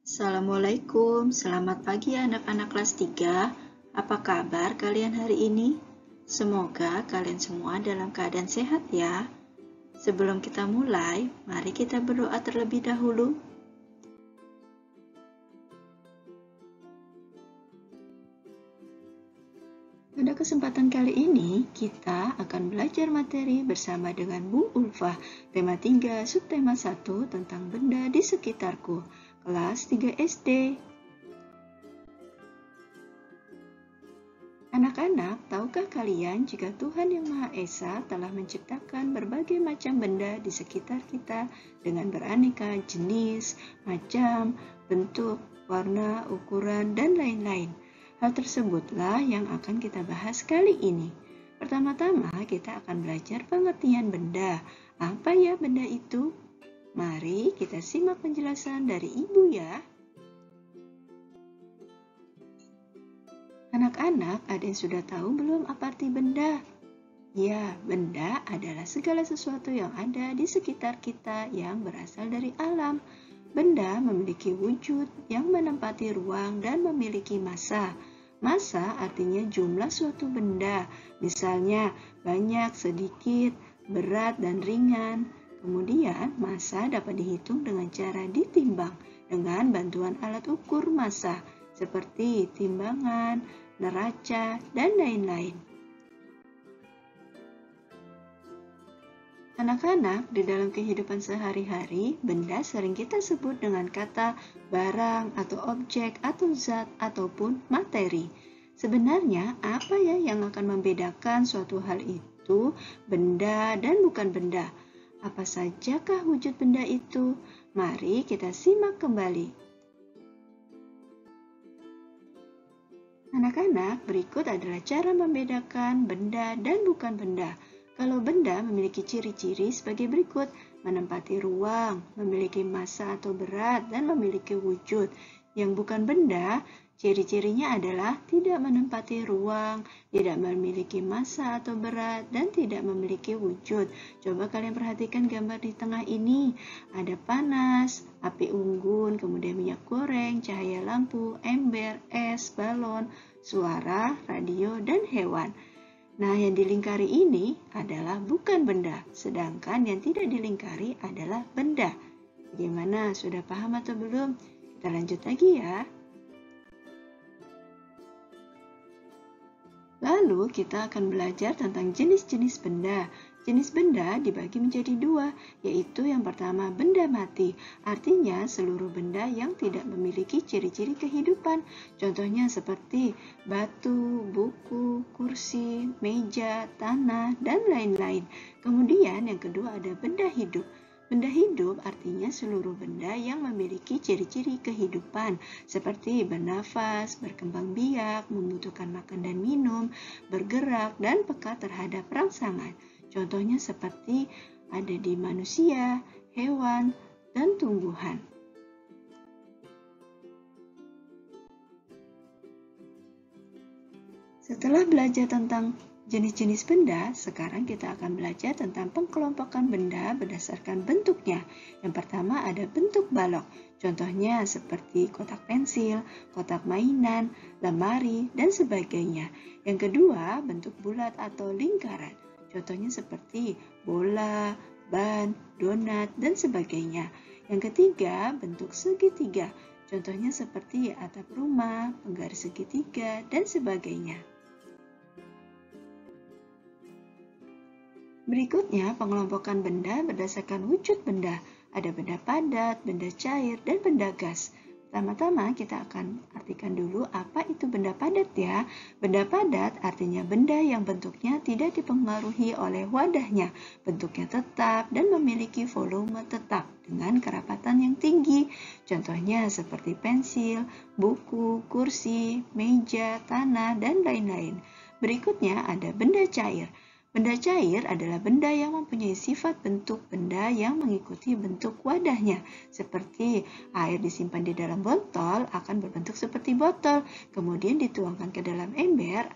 Assalamualaikum, selamat pagi anak-anak kelas 3. Apa kabar kalian hari ini? Semoga kalian semua dalam keadaan sehat ya. Sebelum kita mulai, mari kita berdoa terlebih dahulu. Pada kesempatan kali ini, kita akan belajar materi bersama dengan Bu Ulfah, tema 3, subtema 1 tentang benda di sekitarku, kelas 3 SD. Anak-anak, tahukah kalian jika Tuhan Yang Maha Esa telah menciptakan berbagai macam benda di sekitar kita dengan beraneka jenis, macam, bentuk, warna, ukuran, dan lain-lain? Hal tersebutlah yang akan kita bahas kali ini. Pertama-tama kita akan belajar pengertian benda. Apa ya benda itu? Mari kita simak penjelasan dari Ibu ya. Anak-anak, ada yang sudah tahu belum apa arti benda? Ya, benda adalah segala sesuatu yang ada di sekitar kita yang berasal dari alam. Benda memiliki wujud yang menempati ruang dan memiliki massa. Massa artinya jumlah suatu benda, misalnya banyak, sedikit, berat, dan ringan. Kemudian, massa dapat dihitung dengan cara ditimbang dengan bantuan alat ukur massa, seperti timbangan, neraca, dan lain-lain. Anak-anak, di dalam kehidupan sehari-hari, benda sering kita sebut dengan kata barang atau objek atau zat ataupun materi. Sebenarnya, apa ya yang akan membedakan suatu hal itu benda dan bukan benda? Apa sajakah wujud benda itu? Mari kita simak kembali. Anak-anak, berikut adalah cara membedakan benda dan bukan benda. Kalau benda memiliki ciri-ciri sebagai berikut: menempati ruang, memiliki massa atau berat, dan memiliki wujud. Yang bukan benda, ciri-cirinya adalah tidak menempati ruang, tidak memiliki massa atau berat, dan tidak memiliki wujud. Coba kalian perhatikan gambar di tengah ini. Ada panas, api unggun, kemudian minyak goreng, cahaya lampu, ember, es, balon, suara, radio, dan hewan. Nah, yang dilingkari ini adalah bukan benda, sedangkan yang tidak dilingkari adalah benda. Bagaimana? Sudah paham atau belum? Kita lanjut lagi ya. Lalu kita akan belajar tentang jenis-jenis benda. Jenis benda dibagi menjadi dua, yaitu yang pertama benda mati, artinya seluruh benda yang tidak memiliki ciri-ciri kehidupan. Contohnya seperti batu, buku, kursi, meja, tanah, dan lain-lain. Kemudian yang kedua ada benda hidup. Benda hidup artinya seluruh benda yang memiliki ciri-ciri kehidupan, seperti bernafas, berkembang biak, membutuhkan makan dan minum, bergerak, dan peka terhadap rangsangan. Contohnya seperti ada di manusia, hewan, dan tumbuhan. Setelah belajar tentang jenis-jenis benda, sekarang kita akan belajar tentang pengkelompokan benda berdasarkan bentuknya. Yang pertama ada bentuk balok, contohnya seperti kotak pensil, kotak mainan, lemari, dan sebagainya. Yang kedua, bentuk bulat atau lingkaran, contohnya seperti bola, ban, donat, dan sebagainya. Yang ketiga, bentuk segitiga, contohnya seperti atap rumah, penggaris segitiga, dan sebagainya. Berikutnya, pengelompokan benda berdasarkan wujud benda. Ada benda padat, benda cair, dan benda gas. Pertama-tama kita akan artikan dulu apa itu benda padat ya. Benda padat artinya benda yang bentuknya tidak dipengaruhi oleh wadahnya. Bentuknya tetap dan memiliki volume tetap dengan kerapatan yang tinggi. Contohnya seperti pensil, buku, kursi, meja, tanah, dan lain-lain. Berikutnya ada benda cair. Benda cair adalah benda yang mempunyai sifat bentuk benda yang mengikuti bentuk wadahnya. Seperti air disimpan di dalam botol akan berbentuk seperti botol, kemudian dituangkan ke dalam ember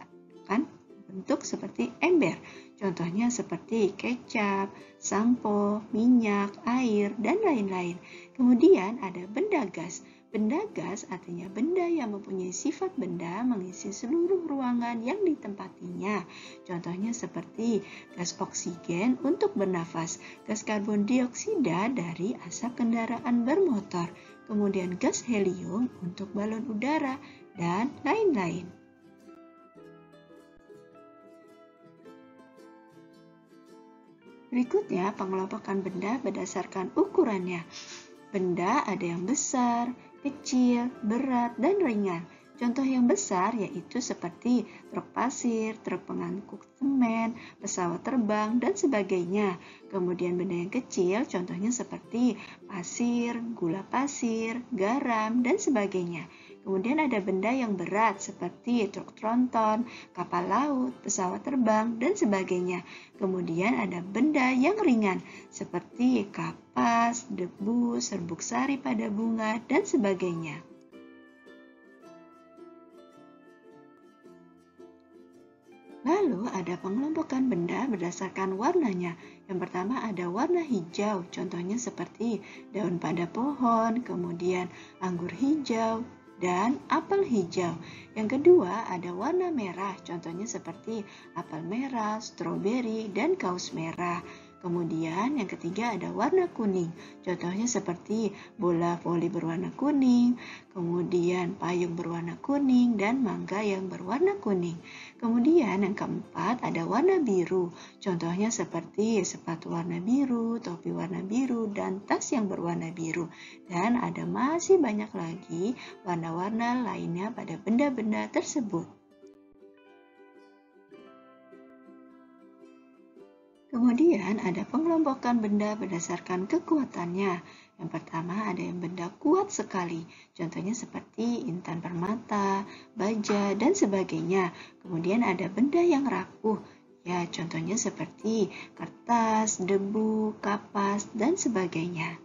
akan bentuk seperti ember. Contohnya seperti kecap, sampo, minyak, air, dan lain-lain. Kemudian ada benda gas. Benda gas artinya benda yang mempunyai sifat benda mengisi seluruh ruangan yang ditempatinya. Contohnya seperti gas oksigen untuk bernafas, gas karbon dioksida dari asap kendaraan bermotor, kemudian gas helium untuk balon udara, dan lain-lain. Berikutnya, pengelompokan benda berdasarkan ukurannya. Benda ada yang besar, kecil, berat, dan ringan. Contoh yang besar yaitu seperti truk pasir, truk pengangkut semen, pesawat terbang, dan sebagainya. Kemudian benda yang kecil contohnya seperti pasir, gula pasir, garam, dan sebagainya. Kemudian ada benda yang berat seperti truk tronton, kapal laut, pesawat terbang, dan sebagainya. Kemudian ada benda yang ringan seperti kapas, debu, serbuk sari pada bunga, dan sebagainya. Lalu ada pengelompokan benda berdasarkan warnanya. Yang pertama ada warna hijau, contohnya seperti daun pada pohon, kemudian anggur hijau, dan apel hijau. Yang kedua ada warna merah, contohnya seperti apel merah, stroberi, dan kaus merah. Kemudian yang ketiga ada warna kuning, contohnya seperti bola voli berwarna kuning, kemudian payung berwarna kuning, dan mangga yang berwarna kuning. Kemudian yang keempat ada warna biru, contohnya seperti sepatu warna biru, topi warna biru, dan tas yang berwarna biru. Dan ada masih banyak lagi warna-warna lainnya pada benda-benda tersebut. Kemudian ada pengelompokan benda berdasarkan kekuatannya. Yang pertama ada yang benda kuat sekali, contohnya seperti intan permata, baja, dan sebagainya. Kemudian ada benda yang rapuh, ya contohnya seperti kertas, debu, kapas, dan sebagainya.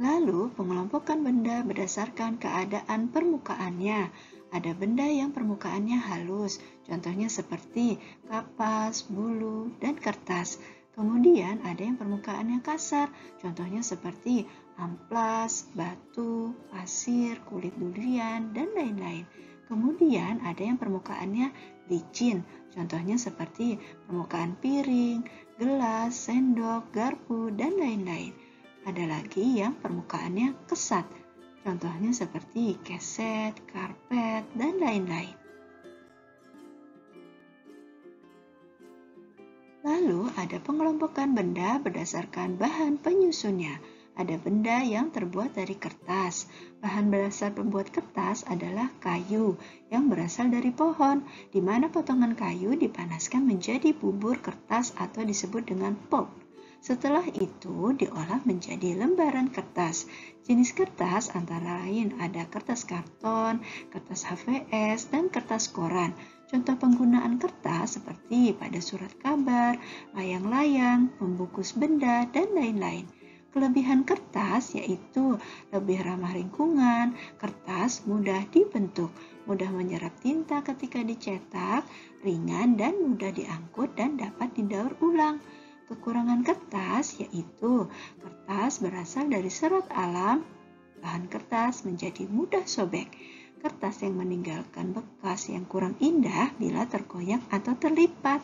Lalu pengelompokan benda berdasarkan keadaan permukaannya. Ada benda yang permukaannya halus, contohnya seperti kapas, bulu, dan kertas. Kemudian ada yang permukaannya kasar, contohnya seperti amplas, batu, pasir, kulit durian, dan lain-lain. Kemudian ada yang permukaannya licin, contohnya seperti permukaan piring, gelas, sendok, garpu, dan lain-lain. Ada lagi yang permukaannya kesat, contohnya seperti keset, karpet, dan lain-lain. Lalu ada pengelompokan benda berdasarkan bahan penyusunnya. Ada benda yang terbuat dari kertas. Bahan dasar pembuat kertas adalah kayu yang berasal dari pohon, di mana potongan kayu dipanaskan menjadi bubur kertas atau disebut dengan pulp. Setelah itu diolah menjadi lembaran kertas. Jenis kertas antara lain ada kertas karton, kertas HVS, dan kertas koran. Contoh penggunaan kertas seperti pada surat kabar, layang-layang, membungkus benda, dan lain-lain. Kelebihan kertas yaitu lebih ramah lingkungan, kertas mudah dibentuk, mudah menyerap tinta ketika dicetak, ringan dan mudah diangkut dan dapat didaur ulang. Kekurangan kertas yaitu kertas berasal dari serat alam, bahan kertas menjadi mudah sobek. Kertas yang meninggalkan bekas yang kurang indah bila terkoyak atau terlipat.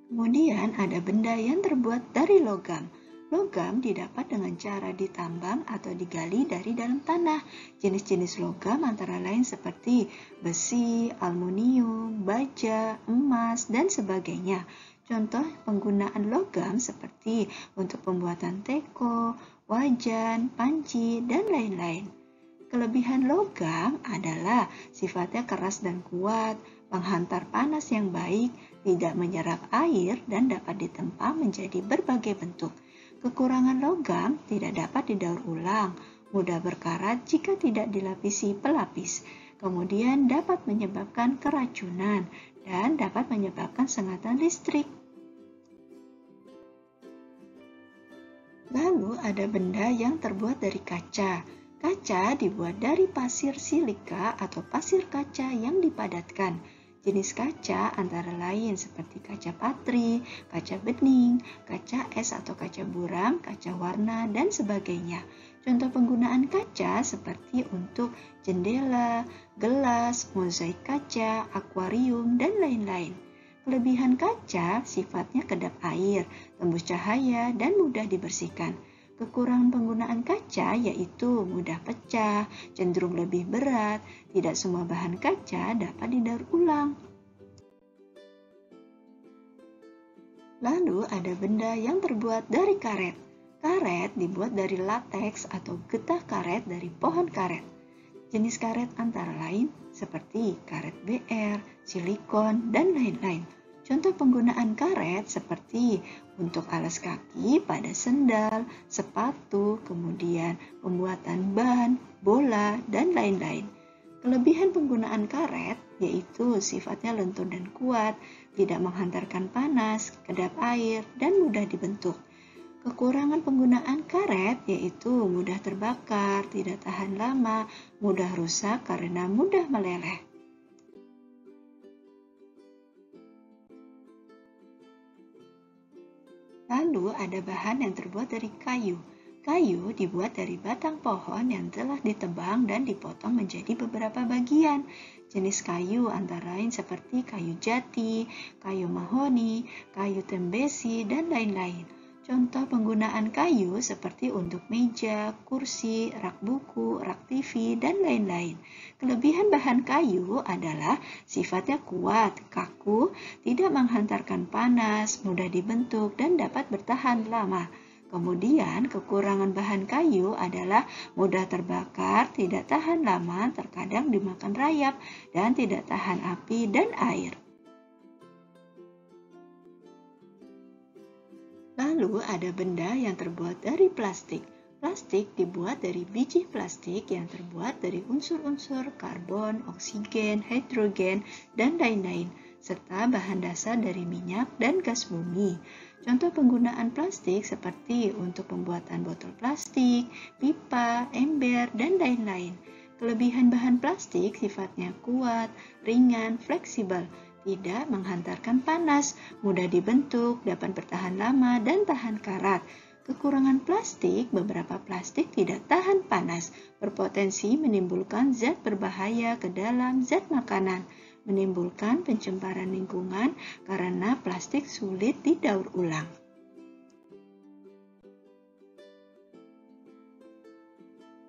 Kemudian ada benda yang terbuat dari logam. Logam didapat dengan cara ditambang atau digali dari dalam tanah. Jenis-jenis logam antara lain seperti besi, aluminium, baja, emas, dan sebagainya. Contoh penggunaan logam seperti untuk pembuatan teko, wajan, panci, dan lain-lain. Kelebihan logam adalah sifatnya keras dan kuat, menghantar panas yang baik, tidak menyerap air, dan dapat ditempa menjadi berbagai bentuk. Kekurangan logam tidak dapat didaur ulang, mudah berkarat jika tidak dilapisi pelapis. Kemudian dapat menyebabkan keracunan dan dapat menyebabkan sengatan listrik. Lalu ada benda yang terbuat dari kaca. Kaca dibuat dari pasir silika atau pasir kaca yang dipadatkan. Jenis kaca antara lain seperti kaca patri, kaca bening, kaca es atau kaca buram, kaca warna, dan sebagainya. Contoh penggunaan kaca seperti untuk jendela, gelas, mozaik kaca, akuarium, dan lain-lain. Kelebihan kaca sifatnya kedap air, tembus cahaya, dan mudah dibersihkan. Kekurangan penggunaan kaca yaitu mudah pecah, cenderung lebih berat, tidak semua bahan kaca dapat didaur ulang. Lalu ada benda yang terbuat dari karet. Karet dibuat dari lateks atau getah karet dari pohon karet. Jenis karet antara lain seperti karet BR, silikon, dan lain-lain. Contoh penggunaan karet seperti untuk alas kaki pada sendal, sepatu, kemudian pembuatan ban, bola, dan lain-lain. Kelebihan penggunaan karet yaitu sifatnya lentur dan kuat, tidak menghantarkan panas, kedap air, dan mudah dibentuk. Kekurangan penggunaan karet yaitu mudah terbakar, tidak tahan lama, mudah rusak karena mudah meleleh. Lalu ada bahan yang terbuat dari kayu. Kayu dibuat dari batang pohon yang telah ditebang dan dipotong menjadi beberapa bagian. Jenis kayu antara lain seperti kayu jati, kayu mahoni, kayu tembesi, dan lain-lain. Contoh penggunaan kayu seperti untuk meja, kursi, rak buku, rak TV, dan lain-lain. Kelebihan bahan kayu adalah sifatnya kuat, kaku, tidak menghantarkan panas, mudah dibentuk, dan dapat bertahan lama. Kemudian kekurangan bahan kayu adalah mudah terbakar, tidak tahan lama, terkadang dimakan rayap, dan tidak tahan api dan air. Lalu ada benda yang terbuat dari plastik. Plastik dibuat dari biji plastik yang terbuat dari unsur-unsur karbon, oksigen, hidrogen, dan lain-lain, serta bahan dasar dari minyak dan gas bumi. Contoh penggunaan plastik seperti untuk pembuatan botol plastik, pipa, ember, dan lain-lain. Kelebihan bahan plastik sifatnya kuat, ringan, fleksibel, tidak menghantarkan panas, mudah dibentuk, dapat bertahan lama, dan tahan karat. Kekurangan plastik, beberapa plastik tidak tahan panas, berpotensi menimbulkan zat berbahaya ke dalam zat makanan, menimbulkan pencemaran lingkungan karena plastik sulit didaur ulang.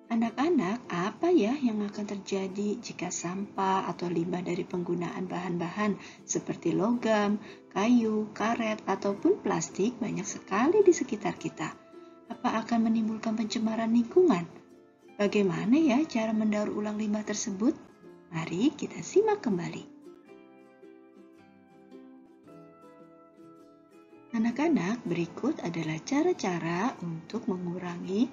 Anak-anak, apa ya yang akan terjadi jika sampah atau limbah dari penggunaan bahan-bahan seperti logam, kayu, karet, ataupun plastik banyak sekali di sekitar kita? Apa akan menimbulkan pencemaran lingkungan? Bagaimana ya cara mendaur ulang limbah tersebut? Mari kita simak kembali. Anak-anak, berikut adalah cara-cara untuk mengurangi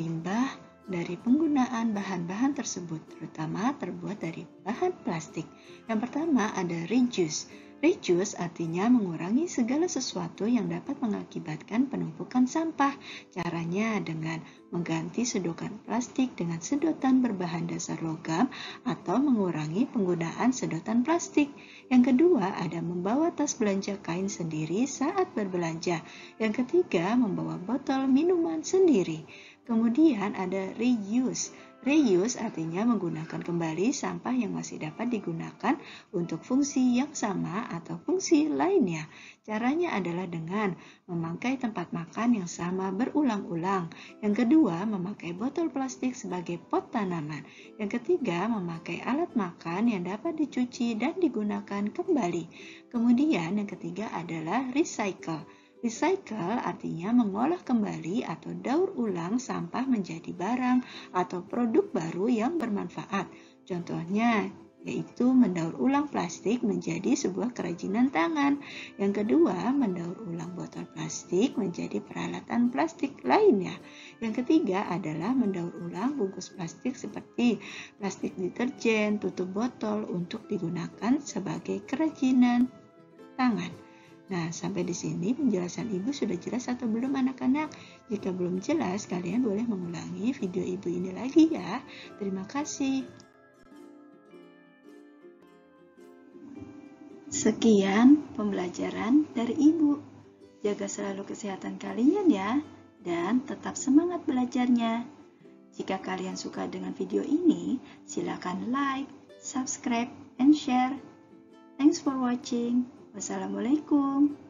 limbah dari penggunaan bahan-bahan tersebut, terutama terbuat dari bahan plastik. Yang pertama ada reduce. Reduce artinya mengurangi segala sesuatu yang dapat mengakibatkan penumpukan sampah. Caranya dengan mengganti sedotan plastik dengan sedotan berbahan dasar logam atau mengurangi penggunaan sedotan plastik. Yang kedua ada membawa tas belanja kain sendiri saat berbelanja. Yang ketiga membawa botol minuman sendiri. Kemudian ada reuse. Reuse artinya menggunakan kembali sampah yang masih dapat digunakan untuk fungsi yang sama atau fungsi lainnya. Caranya adalah dengan memakai tempat makan yang sama berulang-ulang. Yang kedua, memakai botol plastik sebagai pot tanaman. Yang ketiga, memakai alat makan yang dapat dicuci dan digunakan kembali. Kemudian yang ketiga adalah recycle. Recycle artinya mengolah kembali atau daur ulang sampah menjadi barang atau produk baru yang bermanfaat. Contohnya yaitu mendaur ulang plastik menjadi sebuah kerajinan tangan. Yang kedua, mendaur ulang botol plastik menjadi peralatan plastik lainnya. Yang ketiga adalah mendaur ulang bungkus plastik seperti plastik deterjen, tutup botol untuk digunakan sebagai kerajinan tangan. Nah, sampai di sini penjelasan Ibu sudah jelas atau belum anak-anak? Jika belum jelas, kalian boleh mengulangi video Ibu ini lagi ya. Terima kasih. Sekian pembelajaran dari Ibu. Jaga selalu kesehatan kalian ya, dan tetap semangat belajarnya. Jika kalian suka dengan video ini, silakan like, subscribe, and share. Thanks for watching. Wassalamualaikum.